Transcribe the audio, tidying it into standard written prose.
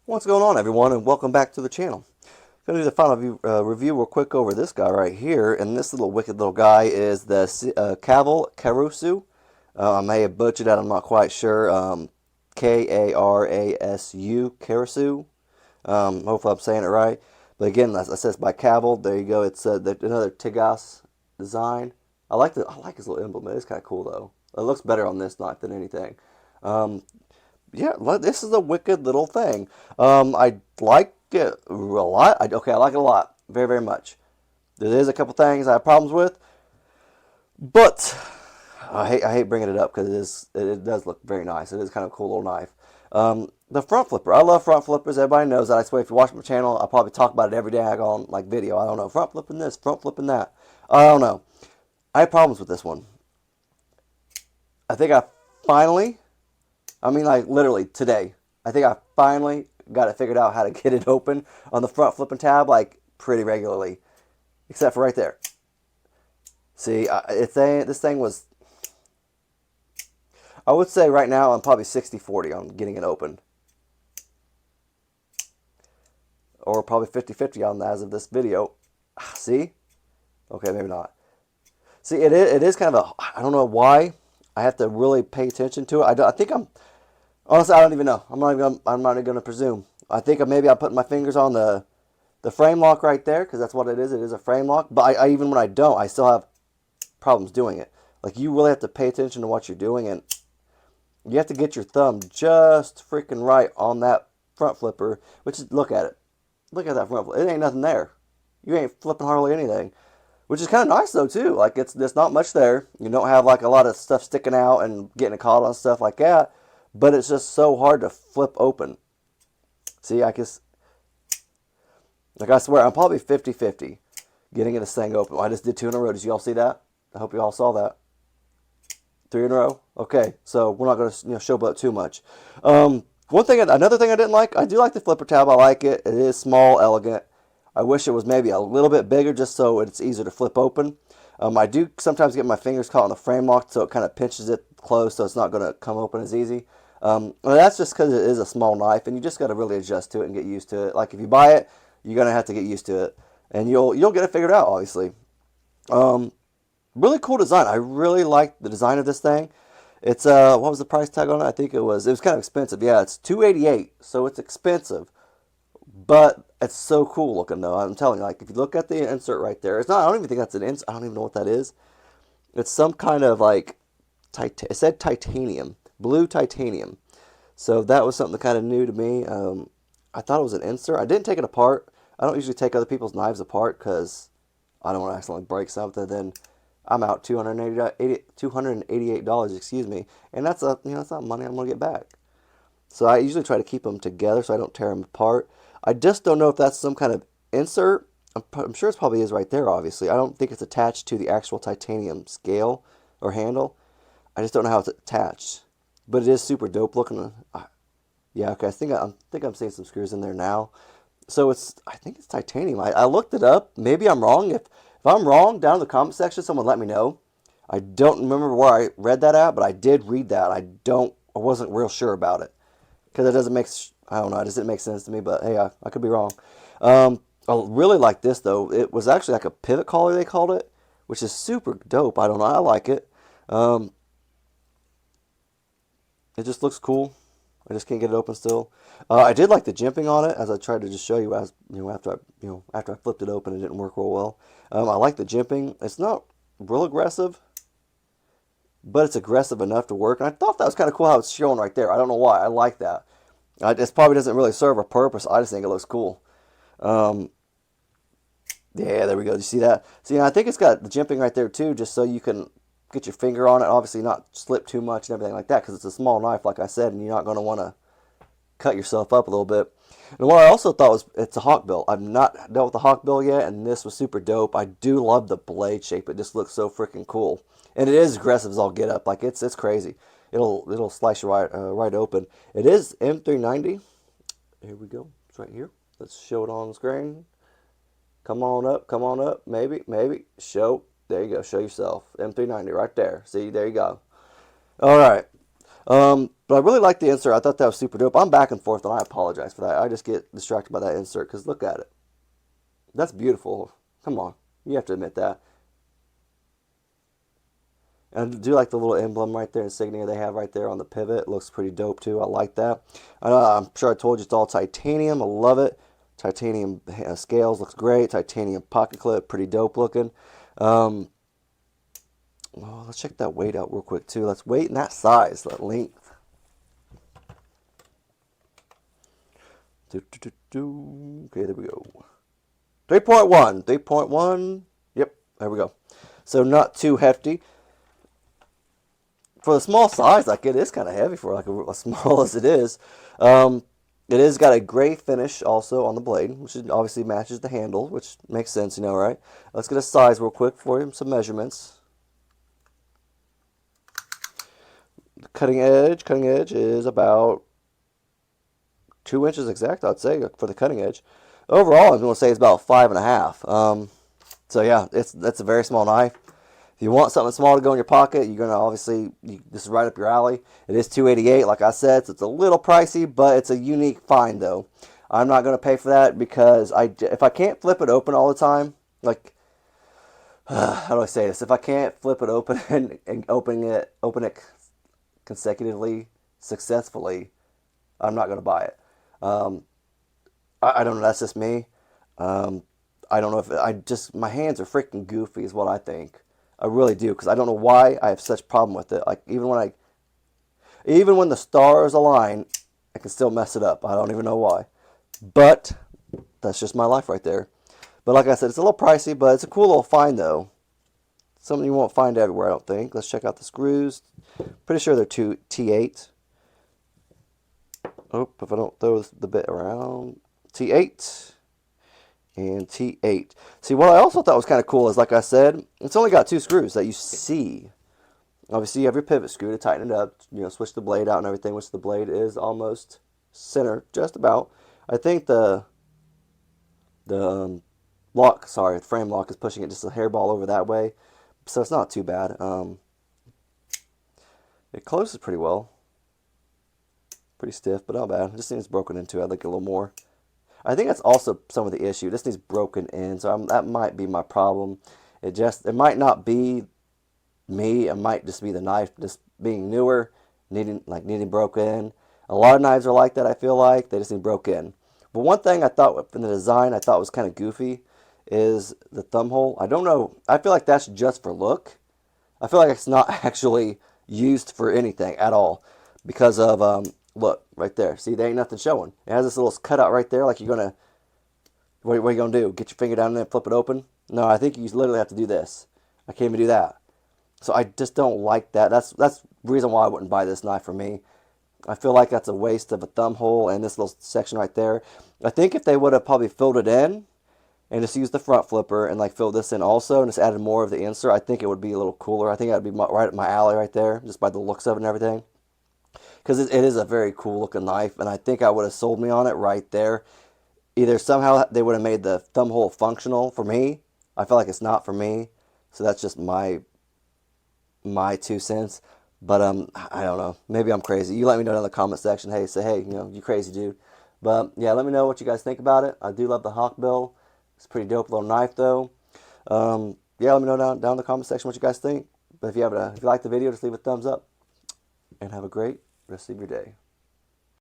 What's going on, everyone, and welcome back to the channel. Going to do the final review real quick over this guy right here, and this little wicked little guy is the Cavol Karasu. I may have butchered that, I'm not quite sure. Karasu, Karasu. Hopefully I'm saying it right. But again, as I said, it's by Cavol. There you go. It's another Tigas design. I like his little emblem. It's kind of cool though. It looks better on this knife than anything. Um, yeah, this is a wicked little thing. I like it a lot. I like it a lot, very, very much. There is a couple things I have problems with, but I hate bringing it up because it does look very nice. It is kind of a cool little knife. The front flipper. I love front flippers. Everybody knows that. I swear, if you watch my channel, I probably talk about it every day I go on like video. I don't know, front flipping this, front flipping that. I don't know. I have problems with this one. I think I finally, like literally today, I think I finally got it figured out how to get it open on the front flipping tab like pretty regularly, except for right there. See, this thing was, I would say right now I'm probably 60-40 on getting it open. Or probably 50-50 on that as of this video. See? Okay, maybe not. See, it is kind of I don't know why. I have to really pay attention to it. I think honestly, I don't even know. I'm not even going to presume. I think maybe I put my fingers on the frame lock right there, because that's what it is. It is a frame lock. But even when I don't, I still have problems doing it. Like, you really have to pay attention to what you're doing, and you have to get your thumb just freaking right on that front flipper, which is, look at it. Look at that front flipper. It ain't nothing there. You ain't flipping hardly anything. Which is kind of nice, though, too. Like, there's not much there. You don't have, like, a lot of stuff sticking out and getting caught on stuff like that. But it's just so hard to flip open. See, I swear, I'm probably 50-50 getting this thing open. I just did 2 in a row. Did you all see that? I hope you all saw that. 3 in a row? Okay, so we're not going to showboat too much. Another thing I didn't like, I do like the flipper tab. I like it. It is small, elegant. I wish it was maybe a little bit bigger just so it's easier to flip open. I do sometimes get my fingers caught on the frame lock, so it kind of pinches it closed, so it's not going to come open as easy. That's just because it is a small knife, and you just got to really adjust to it and get used to it. Like, if you buy it, you're going to have to get used to it, and you'll get it figured out, obviously. Really cool design. I really like the design of this thing. It's what was the price tag on it? I think it was kind of expensive. Yeah, it's $288, so it's expensive. But it's so cool looking, though. I'm telling you, like, if you look at the insert right there, it's not. I don't even think that's an insert. I don't even know what that is. It's some kind of like, it said titanium, blue titanium. So that was something kind of new to me. I thought it was an insert. I didn't take it apart. I don't usually take other people's knives apart because I don't want to accidentally break something. Then I'm out $288, excuse me, and that's that's not money I'm gonna get back. So I usually try to keep them together so I don't tear them apart. I just don't know if that's some kind of insert. I'm sure it probably is right there, obviously. I don't think it's attached to the actual titanium scale or handle. I just don't know how it's attached. But it is super dope looking. Yeah, okay, I think I'm seeing some screws in there now. So I think it's titanium. I looked it up. Maybe I'm wrong. If I'm wrong, down in the comment section, someone let me know. I don't remember where I read that at, but I did read that. I wasn't real sure about it. Because it doesn't make, I don't know, it doesn't make sense to me, but hey, I could be wrong. I really like this, though. It was actually like a pivot collar, they called it, which is super dope. I don't know, I like it. It just looks cool. I just can't get it open still. I did like the jimping on it, as I tried to just show you, after I flipped it open, it didn't work real well. I like the jimping. It's not real aggressive, but it's aggressive enough to work. And I thought that was kind of cool how it's showing right there. I don't know why. I like that. This probably doesn't really serve a purpose. I just think it looks cool. Um, yeah, there we go. You see that? See, I think it's got the jimping right there too, just so you can get your finger on it. Obviously not slip too much and everything like that, because it's a small knife, like I said, and you're not going to want to cut yourself up a little bit. And what I also thought was, it's a hawk bill. I've not dealt with the hawk bill yet, and this was super dope. I do love the blade shape. It just looks so freaking cool. And it is aggressive as all get up. Like, it's crazy. It'll slice you right open. It is M390. Here we go. It's right here. Let's show it on the screen. Come on up. Come on up. Maybe. Show. There you go. Show yourself. M390 right there. See, there you go. All right. But I really like the insert. I thought that was super dope. I'm back and forth, and I apologize for that. I just get distracted by that insert because look at it. That's beautiful. Come on, you have to admit that. And I do like the little emblem right there, insignia they have right there on the pivot. It looks pretty dope too. I like that. I'm sure I told you it's all titanium. I love it. Titanium scales looks great. Titanium pocket clip, pretty dope looking. Um, well, let's check that weight out real quick too. Let's weight and that size, that length. Okay, there we go. 3.1. 3.1. Yep, there we go. So not too hefty. For the small size, like it is kind of heavy for like as small as it is. It is got a gray finish also on the blade, which obviously matches the handle, which makes sense, you know, right? Let's get a size real quick for you, some measurements. The cutting edge is about 2 inches exact, I'd say, for the cutting edge. Overall, I'm going to say it's about 5.5. So yeah, that's a very small knife. If you want something small to go in your pocket, you're going to obviously, this is right up your alley. It is $288, like I said, so it's a little pricey, but it's a unique find though. I'm not going to pay for that because if I can't flip it open all the time, like, how do I say this? If I can't flip it open and open it consecutively, successfully, I'm not going to buy it. Um, I don't know, that's just me. Um, I don't know if my hands are freaking goofy is what I think. I really do because I don't know why I have such problem with it. Like even when the stars align, I can still mess it up. I don't even know why. But that's just my life right there. But like I said, it's a little pricey, but it's a cool little find though. Something you won't find everywhere, I don't think. Let's check out the screws. Pretty sure they're two T8. Oh, if I don't throw the bit around. T8. And T8. See, what I also thought was kind of cool is, like I said, it's only got two screws that you see. Obviously, you have your pivot screw to tighten it up, you know, switch the blade out and everything, which the blade is almost center, just about. I think the frame lock is pushing it just a hairball over that way, so it's not too bad. It closes pretty well. Pretty stiff, but not bad. It just seems broken into. I'd like a little more. I think that's also some of the issue. This needs broken in, so that might be my problem. It might not be me. It might just be the knife just being newer, needing broken in. A lot of knives are like that. I feel like they just need broke in. But one thing I thought in the design I thought was kind of goofy is the thumb hole. I don't know. I feel like that's just for look. I feel like it's not actually used for anything at all because of look right there. See, there ain't nothing showing. It has this little cutout right there. Like you're gonna, what are you gonna do? Get your finger down there and flip it open? No, I think you literally have to do this. I can't even do that. So I just don't like that. That's the reason why I wouldn't buy this knife for me. I feel like that's a waste of a thumb hole and this little section right there. I think if they would have probably filled it in and just used the front flipper and like filled this in also and just added more of the insert, I think it would be a little cooler. I think that would be right up my alley right there, just by the looks of it and everything. Because it is a very cool looking knife, and I think I would have sold me on it right there. Either somehow they would have made the thumb hole functional for me. I feel like it's not for me, so that's just my 2 cents. But I don't know. Maybe I'm crazy. You let me know in the comment section. Hey, say hey, you know, you crazy dude. But yeah, let me know what you guys think about it. I do love the Hawkbill. It's a pretty dope little knife though. Yeah, let me know down in the comment section what you guys think. But if you like the video, just leave a thumbs up and have a great rest of your day.